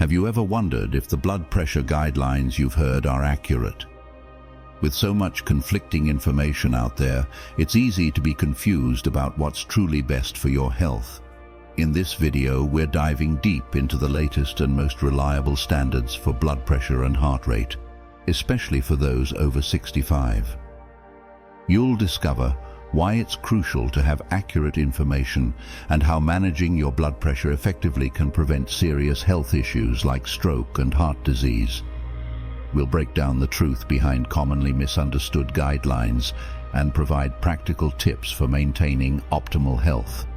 Have you ever wondered if the blood pressure guidelines you've heard are accurate? With so much conflicting information out there, it's easy to be confused about what's truly best for your health. In this video, we're diving deep into the latest and most reliable standards for blood pressure and heart rate, especially for those over 65. You'll discover why it's crucial to have accurate information and how managing your blood pressure effectively can prevent serious health issues like stroke and heart disease. We'll break down the truth behind commonly misunderstood guidelines and provide practical tips for maintaining optimal health.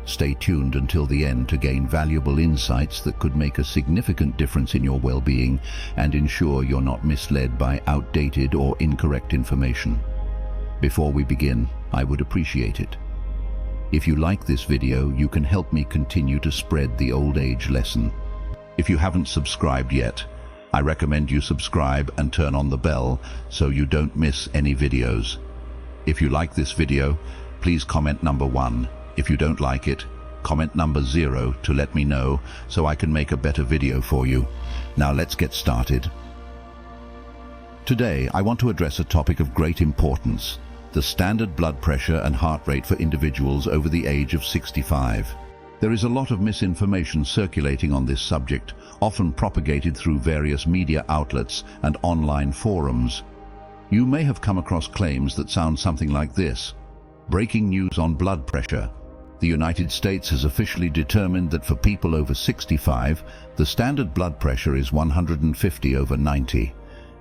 Stay tuned until the end to gain valuable insights that could make a significant difference in your well-being and ensure you're not misled by outdated or incorrect information. Before we begin, I would appreciate it if you like this video, you can help me continue to spread the old age lesson. If you haven't subscribed yet, I recommend you subscribe and turn on the bell so you don't miss any videos. If you like this video, please comment number 1. If you don't like it, comment number 0 to let me know so I can make a better video for you. Now let's get started. Today, I want to address a topic of great importance: the standard blood pressure and heart rate for individuals over the age of 65. There is a lot of misinformation circulating on this subject, often propagated through various media outlets and online forums. You may have come across claims that sound something like this: breaking news on blood pressure. The United States has officially determined that for people over 65, the standard blood pressure is 150/90.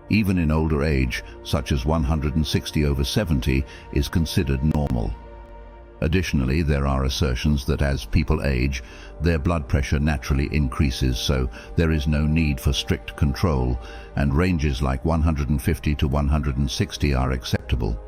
Even in older age, such as 160/70, is considered normal. Additionally, there are assertions that as people age, their blood pressure naturally increases, so there is no need for strict control, and ranges like 150 to 160 are acceptable.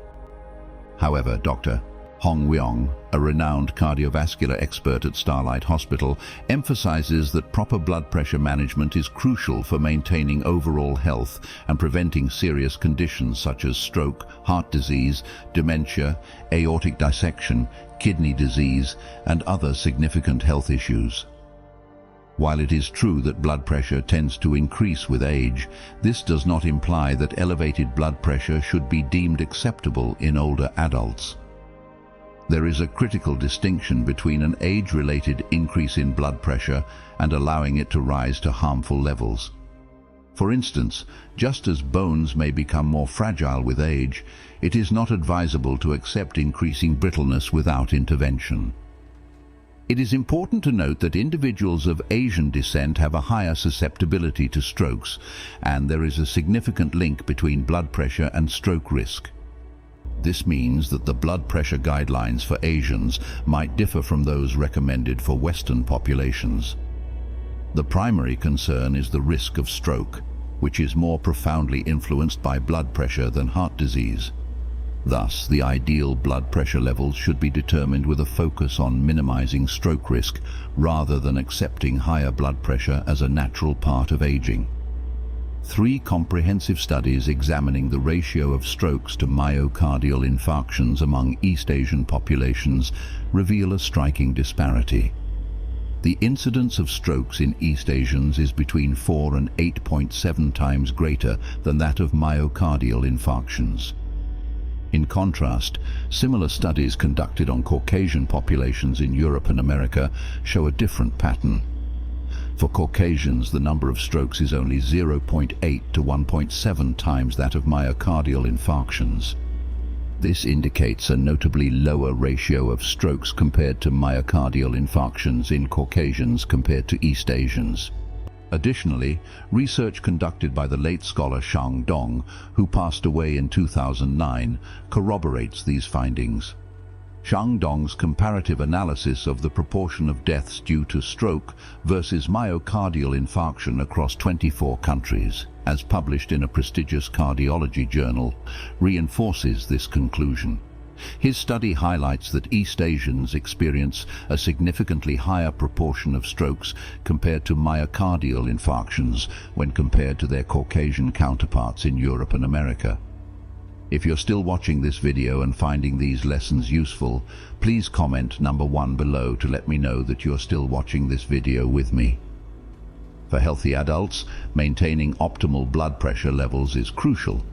However, Dr. Hong Weong, a renowned cardiovascular expert at Starlight Hospital, emphasizes that proper blood pressure management is crucial for maintaining overall health and preventing serious conditions such as stroke, heart disease, dementia, aortic dissection, kidney disease, and other significant health issues. While it is true that blood pressure tends to increase with age, this does not imply that elevated blood pressure should be deemed acceptable in older adults. There is a critical distinction between an age-related increase in blood pressure and allowing it to rise to harmful levels. For instance, just as bones may become more fragile with age, it is not advisable to accept increasing brittleness without intervention. It is important to note that individuals of Asian descent have a higher susceptibility to strokes, and there is a significant link between blood pressure and stroke risk. This means that the blood pressure guidelines for Asians might differ from those recommended for Western populations. The primary concern is the risk of stroke, which is more profoundly influenced by blood pressure than heart disease. Thus, the ideal blood pressure levels should be determined with a focus on minimizing stroke risk rather than accepting higher blood pressure as a natural part of aging. 3 comprehensive studies examining the ratio of strokes to myocardial infarctions among East Asian populations reveal a striking disparity. The incidence of strokes in East Asians is between 4 and 8.7 times greater than that of myocardial infarctions. In contrast, similar studies conducted on Caucasian populations in Europe and America show a different pattern. For Caucasians, the number of strokes is only 0.8 to 1.7 times that of myocardial infarctions. This indicates a notably lower ratio of strokes compared to myocardial infarctions in Caucasians compared to East Asians. Additionally, research conducted by the late scholar Shang Dong, who passed away in 2009, corroborates these findings. Shang Dong's comparative analysis of the proportion of deaths due to stroke versus myocardial infarction across 24 countries, as published in a prestigious cardiology journal, reinforces this conclusion. His study highlights that East Asians experience a significantly higher proportion of strokes compared to myocardial infarctions when compared to their Caucasian counterparts in Europe and America. If you're still watching this video and finding these lessons useful, please comment number 1 below to let me know that you're still watching this video with me. For healthy adults, maintaining optimal blood pressure levels is crucial.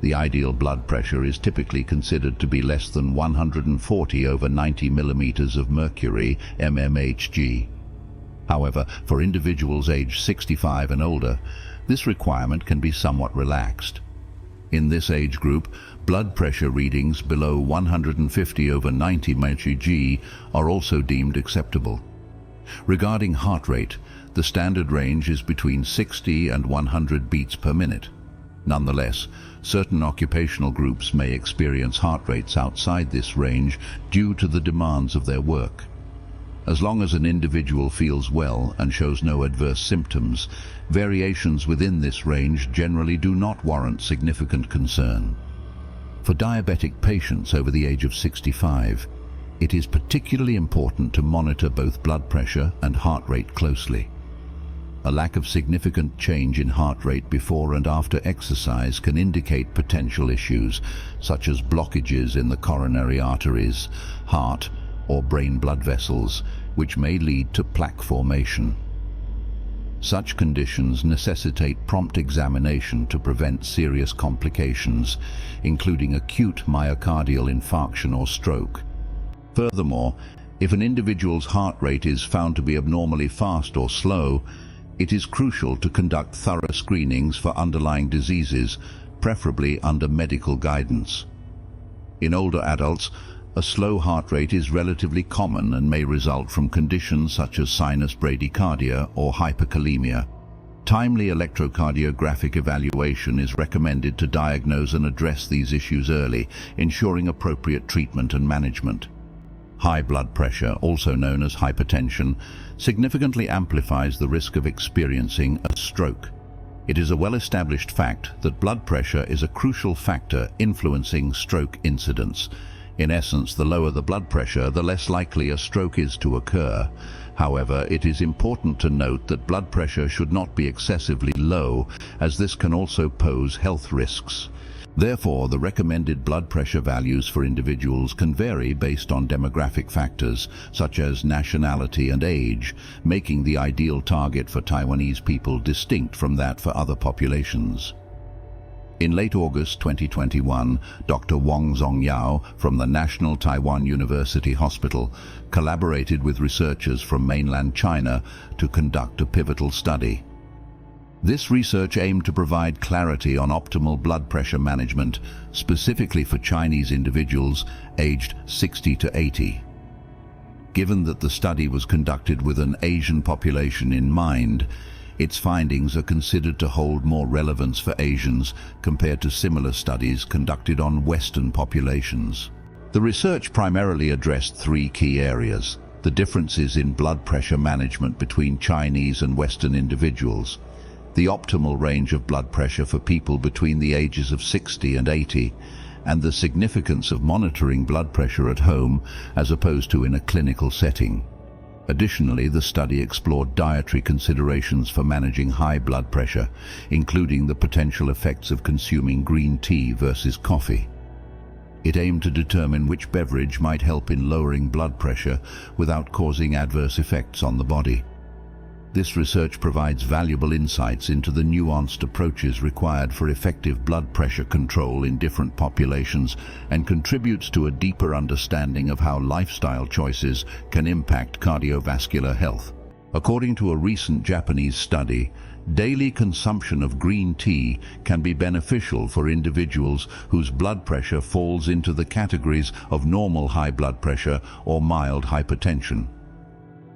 The ideal blood pressure is typically considered to be less than 140 over 90 millimeters of mercury, mmHg. However, for individuals aged 65 and older, this requirement can be somewhat relaxed. In this age group, blood pressure readings below 150 over 90 mmHg are also deemed acceptable. Regarding heart rate, the standard range is between 60 and 100 beats per minute. Nonetheless, certain occupational groups may experience heart rates outside this range due to the demands of their work. As long as an individual feels well and shows no adverse symptoms, variations within this range generally do not warrant significant concern. For diabetic patients over the age of 65, it is particularly important to monitor both blood pressure and heart rate closely. A lack of significant change in heart rate before and after exercise can indicate potential issues, such as blockages in the coronary arteries, heart, or brain blood vessels, which may lead to plaque formation. Such conditions necessitate prompt examination to prevent serious complications, including acute myocardial infarction or stroke. Furthermore, if an individual's heart rate is found to be abnormally fast or slow, it is crucial to conduct thorough screenings for underlying diseases, preferably under medical guidance. In older adults, a slow heart rate is relatively common and may result from conditions such as sinus bradycardia or hyperkalemia. Timely electrocardiographic evaluation is recommended to diagnose and address these issues early, ensuring appropriate treatment and management. High blood pressure, also known as hypertension, significantly amplifies the risk of experiencing a stroke. It is a well-established fact that blood pressure is a crucial factor influencing stroke incidence. In essence, the lower the blood pressure, the less likely a stroke is to occur. However, it is important to note that blood pressure should not be excessively low, as this can also pose health risks. Therefore, the recommended blood pressure values for individuals can vary based on demographic factors, such as nationality and age, making the ideal target for Taiwanese people distinct from that for other populations. In late August 2021, Dr. Wang Zongyao from the National Taiwan University Hospital collaborated with researchers from mainland China to conduct a pivotal study. This research aimed to provide clarity on optimal blood pressure management, specifically for Chinese individuals aged 60 to 80. Given that the study was conducted with an Asian population in mind, its findings are considered to hold more relevance for Asians compared to similar studies conducted on Western populations. The research primarily addressed three key areas: the differences in blood pressure management between Chinese and Western individuals, the optimal range of blood pressure for people between the ages of 60 and 80, and the significance of monitoring blood pressure at home as opposed to in a clinical setting. Additionally, the study explored dietary considerations for managing high blood pressure, including the potential effects of consuming green tea versus coffee. It aimed to determine which beverage might help in lowering blood pressure without causing adverse effects on the body. This research provides valuable insights into the nuanced approaches required for effective blood pressure control in different populations and contributes to a deeper understanding of how lifestyle choices can impact cardiovascular health. According to a recent Japanese study, daily consumption of green tea can be beneficial for individuals whose blood pressure falls into the categories of normal high blood pressure or mild hypertension.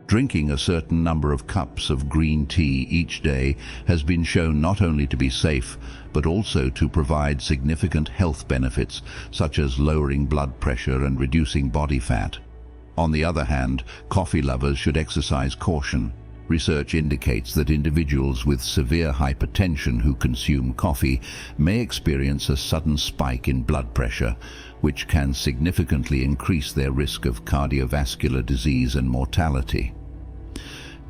Drinking a certain number of cups of green tea each day has been shown not only to be safe, but also to provide significant health benefits, such as lowering blood pressure and reducing body fat. On the other hand, coffee lovers should exercise caution. Research indicates that individuals with severe hypertension who consume coffee may experience a sudden spike in blood pressure, which can significantly increase their risk of cardiovascular disease and mortality.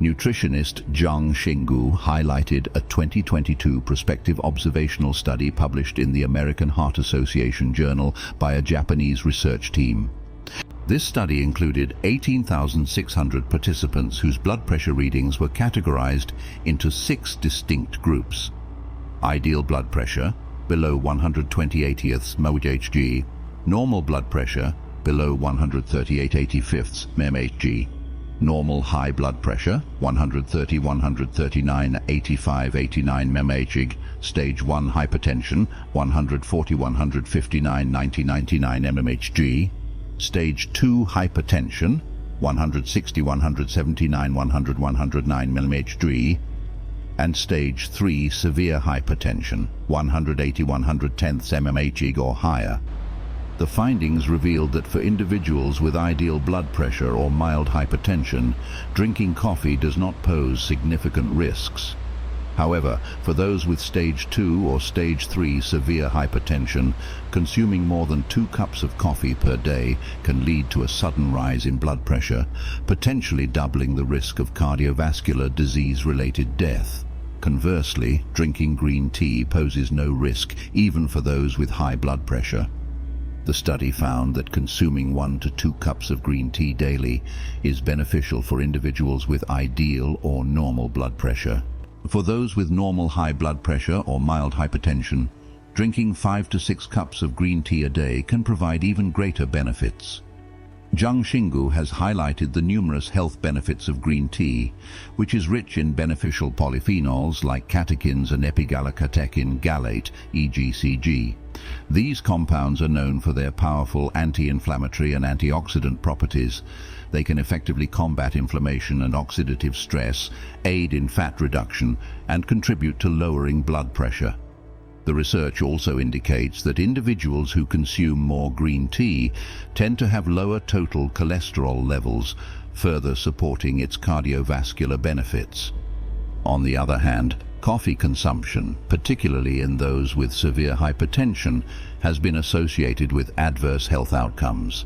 Nutritionist Zhang Xinggu highlighted a 2022 prospective observational study published in the American Heart Association journal by a Japanese research team. This study included 18,600 participants whose blood pressure readings were categorized into 6 distinct groups. Ideal blood pressure, below 120/80ths mmHg, normal blood pressure, below 138/85ths mmHg, normal high blood pressure, 130/139/85/89 mmHg, stage 1 hypertension, 140/159/90/99 mmHg, stage 2 hypertension, 160/179/100/109 mmHg, and stage 3 severe hypertension, 180/110ths mmHg or higher. The findings revealed that for individuals with ideal blood pressure or mild hypertension, drinking coffee does not pose significant risks. However, for those with stage 2 or stage 3 severe hypertension, consuming more than 2 cups of coffee per day can lead to a sudden rise in blood pressure, potentially doubling the risk of cardiovascular disease-related death. Conversely, drinking green tea poses no risk even for those with high blood pressure. The study found that consuming 1 to 2 cups of green tea daily is beneficial for individuals with ideal or normal blood pressure. For those with normal high blood pressure or mild hypertension, drinking 5 to 6 cups of green tea a day can provide even greater benefits. Zhang Xinggu has highlighted the numerous health benefits of green tea, which is rich in beneficial polyphenols like catechins and epigallocatechin gallate, EGCG. These compounds are known for their powerful anti-inflammatory and antioxidant properties. They can effectively combat inflammation and oxidative stress, aid in fat reduction, and contribute to lowering blood pressure. The research also indicates that individuals who consume more green tea tend to have lower total cholesterol levels, further supporting its cardiovascular benefits. On the other hand, coffee consumption, particularly in those with severe hypertension, has been associated with adverse health outcomes.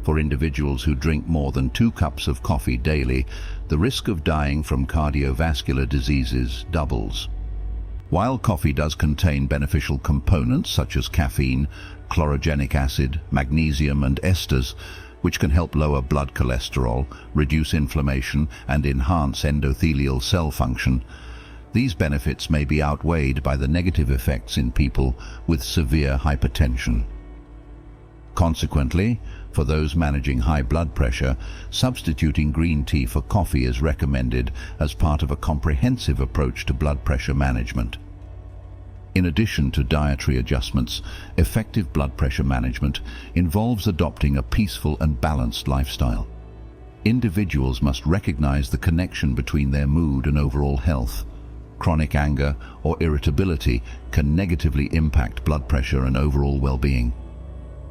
For individuals who drink more than 2 cups of coffee daily, the risk of dying from cardiovascular diseases doubles. While coffee does contain beneficial components such as caffeine, chlorogenic acid, magnesium and esters, which can help lower blood cholesterol, reduce inflammation and enhance endothelial cell function, these benefits may be outweighed by the negative effects in people with severe hypertension. Consequently, for those managing high blood pressure, substituting green tea for coffee is recommended as part of a comprehensive approach to blood pressure management. In addition to dietary adjustments, effective blood pressure management involves adopting a peaceful and balanced lifestyle. Individuals must recognize the connection between their mood and overall health. Chronic anger or irritability can negatively impact blood pressure and overall well-being.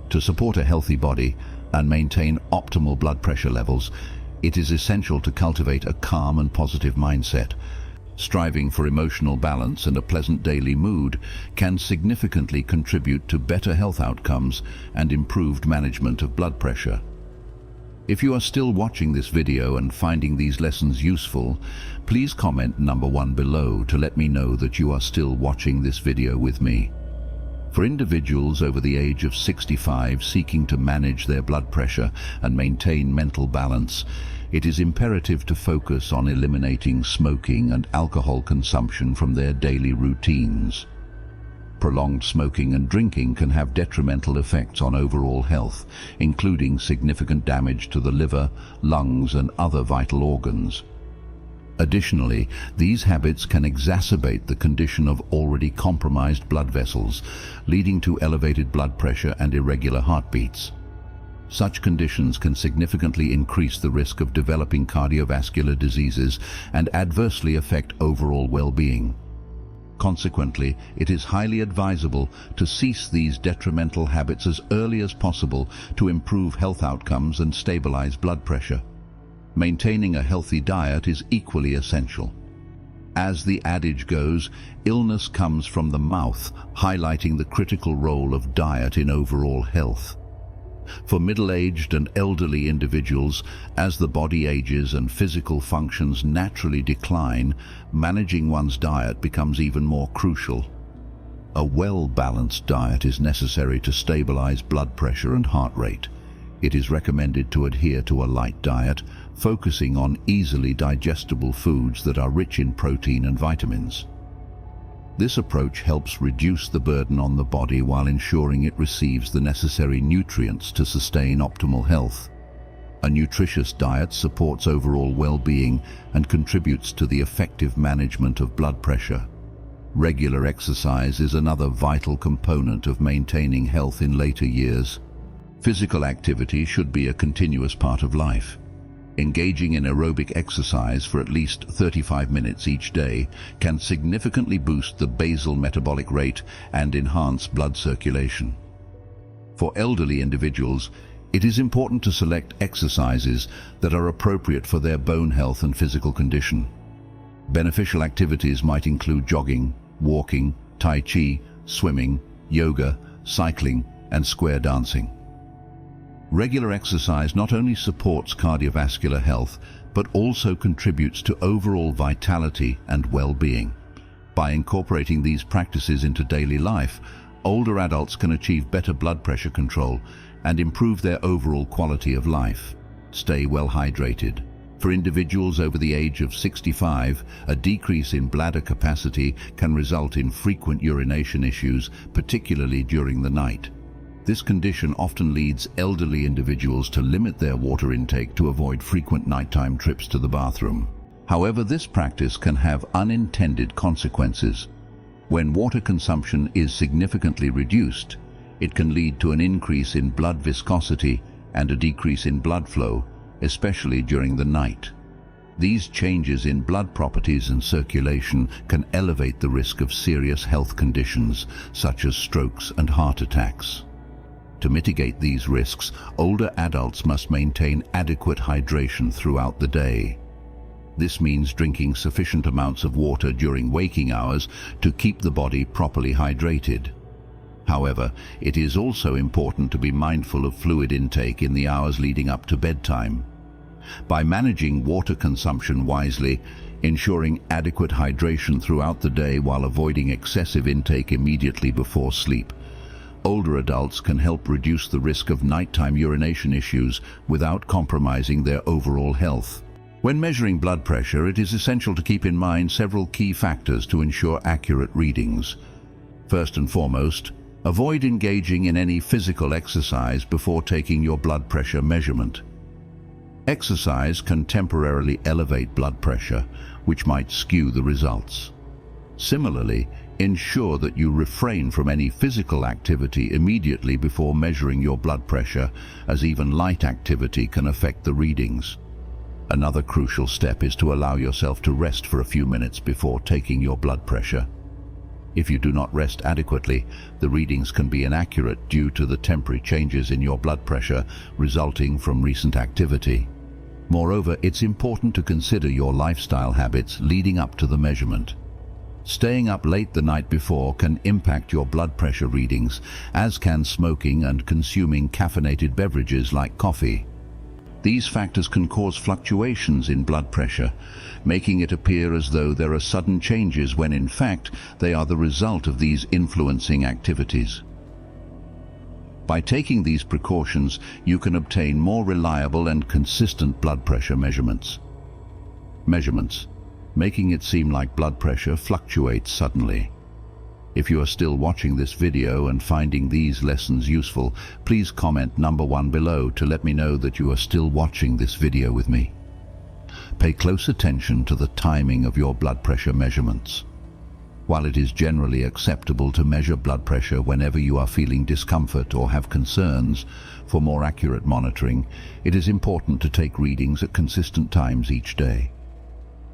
To support a healthy body and maintain optimal blood pressure levels, it is essential to cultivate a calm and positive mindset. Striving for emotional balance and a pleasant daily mood can significantly contribute to better health outcomes and improved management of blood pressure. If you are still watching this video and finding these lessons useful, please comment number 1 below to let me know that you are still watching this video with me. For individuals over the age of 65 seeking to manage their blood pressure and maintain mental balance, it is imperative to focus on eliminating smoking and alcohol consumption from their daily routines. Prolonged smoking and drinking can have detrimental effects on overall health, including significant damage to the liver, lungs, and other vital organs. Additionally, these habits can exacerbate the condition of already compromised blood vessels, leading to elevated blood pressure and irregular heartbeats. Such conditions can significantly increase the risk of developing cardiovascular diseases and adversely affect overall well-being. Consequently, it is highly advisable to cease these detrimental habits as early as possible to improve health outcomes and stabilize blood pressure. Maintaining a healthy diet is equally essential. As the adage goes, illness comes from the mouth, highlighting the critical role of diet in overall health. For middle-aged and elderly individuals, as the body ages and physical functions naturally decline, managing one's diet becomes even more crucial. A well-balanced diet is necessary to stabilize blood pressure and heart rate. It is recommended to adhere to a light diet, focusing on easily digestible foods that are rich in protein and vitamins. This approach helps reduce the burden on the body while ensuring it receives the necessary nutrients to sustain optimal health. A nutritious diet supports overall well-being and contributes to the effective management of blood pressure. Regular exercise is another vital component of maintaining health in later years. Physical activity should be a continuous part of life. Engaging in aerobic exercise for at least 35 minutes each day can significantly boost the basal metabolic rate and enhance blood circulation. For elderly individuals, it is important to select exercises that are appropriate for their bone health and physical condition. Beneficial activities might include jogging, walking, tai chi, swimming, yoga, cycling, and square dancing. Regular exercise not only supports cardiovascular health, but also contributes to overall vitality and well-being. By incorporating these practices into daily life, older adults can achieve better blood pressure control and improve their overall quality of life. Stay well hydrated. For individuals over the age of 65, a decrease in bladder capacity can result in frequent urination issues, particularly during the night. This condition often leads elderly individuals to limit their water intake to avoid frequent nighttime trips to the bathroom. However, this practice can have unintended consequences. When water consumption is significantly reduced, it can lead to an increase in blood viscosity and a decrease in blood flow, especially during the night. These changes in blood properties and circulation can elevate the risk of serious health conditions such as strokes and heart attacks. To mitigate these risks, older adults must maintain adequate hydration throughout the day. This means drinking sufficient amounts of water during waking hours to keep the body properly hydrated. However, it is also important to be mindful of fluid intake in the hours leading up to bedtime. By managing water consumption wisely, ensuring adequate hydration throughout the day while avoiding excessive intake immediately before sleep, older adults can help reduce the risk of nighttime urination issues without compromising their overall health. When measuring blood pressure, it is essential to keep in mind several key factors to ensure accurate readings. First and foremost, avoid engaging in any physical exercise before taking your blood pressure measurement. Exercise can temporarily elevate blood pressure, which might skew the results. Similarly, ensure that you refrain from any physical activity immediately before measuring your blood pressure, as even light activity can affect the readings. Another crucial step is to allow yourself to rest for a few minutes before taking your blood pressure. If you do not rest adequately, the readings can be inaccurate due to the temporary changes in your blood pressure resulting from recent activity. Moreover, it's important to consider your lifestyle habits leading up to the measurement. Staying up late the night before can impact your blood pressure readings, as can smoking and consuming caffeinated beverages like coffee. These factors can cause fluctuations in blood pressure, making it appear as though there are sudden changes when in fact they are the result of these influencing activities. By taking these precautions, you can obtain more reliable and consistent blood pressure measurements. Making it seem like blood pressure fluctuates suddenly. If you are still watching this video and finding these lessons useful, please comment number 1 below to let me know that you are still watching this video with me. Pay close attention to the timing of your blood pressure measurements. While it is generally acceptable to measure blood pressure whenever you are feeling discomfort or have concerns, for more accurate monitoring, it is important to take readings at consistent times each day.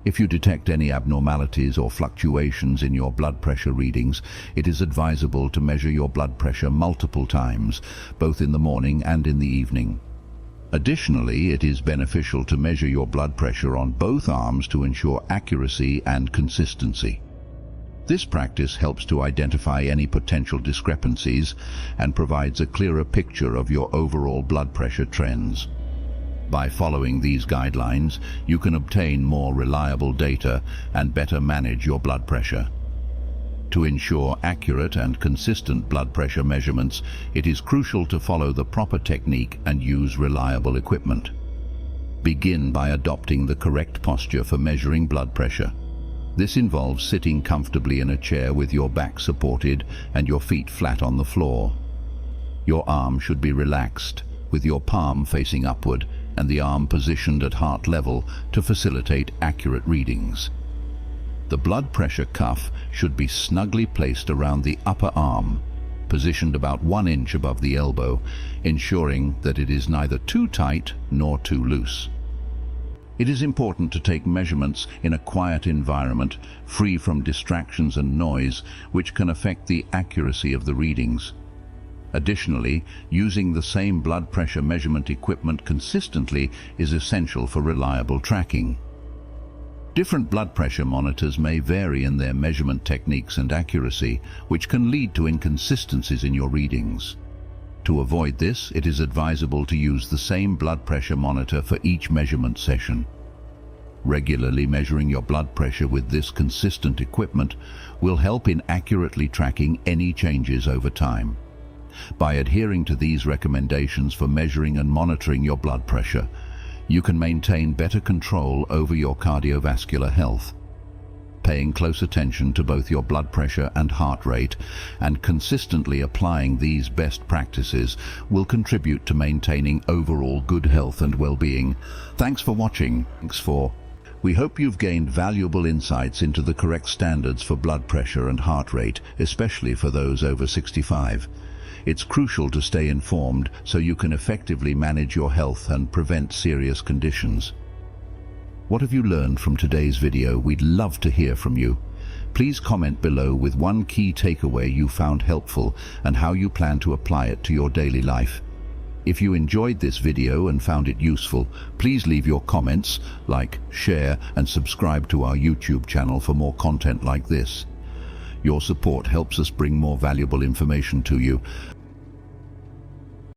If you detect any abnormalities or fluctuations in your blood pressure readings, it is advisable to measure your blood pressure multiple times, both in the morning and in the evening. Additionally, it is beneficial to measure your blood pressure on both arms to ensure accuracy and consistency. This practice helps to identify any potential discrepancies and provides a clearer picture of your overall blood pressure trends. By following these guidelines, you can obtain more reliable data and better manage your blood pressure. To ensure accurate and consistent blood pressure measurements, it is crucial to follow the proper technique and use reliable equipment. Begin by adopting the correct posture for measuring blood pressure. This involves sitting comfortably in a chair with your back supported and your feet flat on the floor. Your arm should be relaxed, with your palm facing upward and the arm positioned at heart level to facilitate accurate readings. The blood pressure cuff should be snugly placed around the upper arm, positioned about 1 inch above the elbow, ensuring that it is neither too tight nor too loose. It is important to take measurements in a quiet environment, free from distractions and noise, which can affect the accuracy of the readings. Additionally, using the same blood pressure measurement equipment consistently is essential for reliable tracking. Different blood pressure monitors may vary in their measurement techniques and accuracy, which can lead to inconsistencies in your readings. To avoid this, it is advisable to use the same blood pressure monitor for each measurement session. Regularly measuring your blood pressure with this consistent equipment will help in accurately tracking any changes over time. By adhering to these recommendations for measuring and monitoring your blood pressure, you can maintain better control over your cardiovascular health. Paying close attention to both your blood pressure and heart rate and consistently applying these best practices will contribute to maintaining overall good health and well-being. Thanks for watching. We hope you've gained valuable insights into the correct standards for blood pressure and heart rate, especially for those over 65. It's crucial to stay informed so you can effectively manage your health and prevent serious conditions. What have you learned from today's video? We'd love to hear from you. Please comment below with one key takeaway you found helpful and how you plan to apply it to your daily life. If you enjoyed this video and found it useful, please leave your comments, like, share, and subscribe to our YouTube channel for more content like this. Your support helps us bring more valuable information to you.